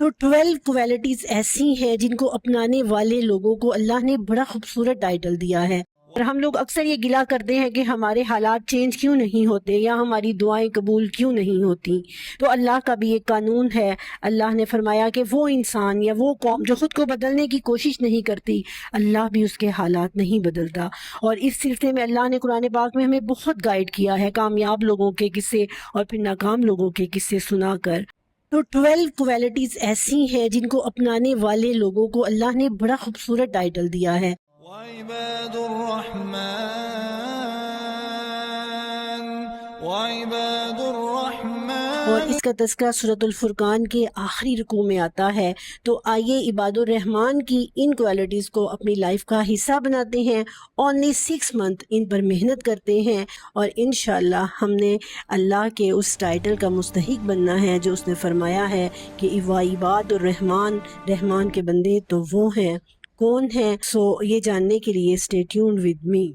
تو 12 کوالٹیز ایسی ہیں جن کو اپنانے والے لوگوں کو اللہ نے بڑا خوبصورت ٹائٹل دیا ہے، اور ہم لوگ اکثر یہ گلا کرتے ہیں کہ ہمارے حالات چینج کیوں نہیں ہوتے یا ہماری دعائیں قبول کیوں نہیں ہوتی۔ تو اللہ کا بھی ایک قانون ہے۔ اللہ نے فرمایا کہ وہ انسان یا وہ قوم جو خود کو بدلنے کی کوشش نہیں کرتی، اللہ بھی اس کے حالات نہیں بدلتا۔ اور اس سلسلے میں اللہ نے قرآن پاک میں ہمیں بہت گائیڈ کیا ہے، کامیاب لوگوں کے قصے اور پھر ناکام لوگوں کے قصے سنا کر۔ تو 12 کوالٹیز ایسی ہیں جن کو اپنانے والے لوگوں کو اللہ نے بڑا خوبصورت ٹائٹل دیا ہے۔ وعباد الرحمن اور اس کا تذکرہ سورۃ الفرقان کے آخری رکوع میں آتا ہے۔ تو آئیے عباد الرحمن کی ان کوالٹیز کو اپنی لائف کا حصہ بناتے ہیں، اونلی 6 منتھ ان پر محنت کرتے ہیں، اور انشاءاللہ ہم نے اللہ کے اس ٹائٹل کا مستحق بننا ہے جو اس نے فرمایا ہے کہ عباد الرحمن، رحمان کے بندے تو وہ ہیں، کون ہیں؟ سو یہ جاننے کے لیے اسٹے ٹیونڈ ود می۔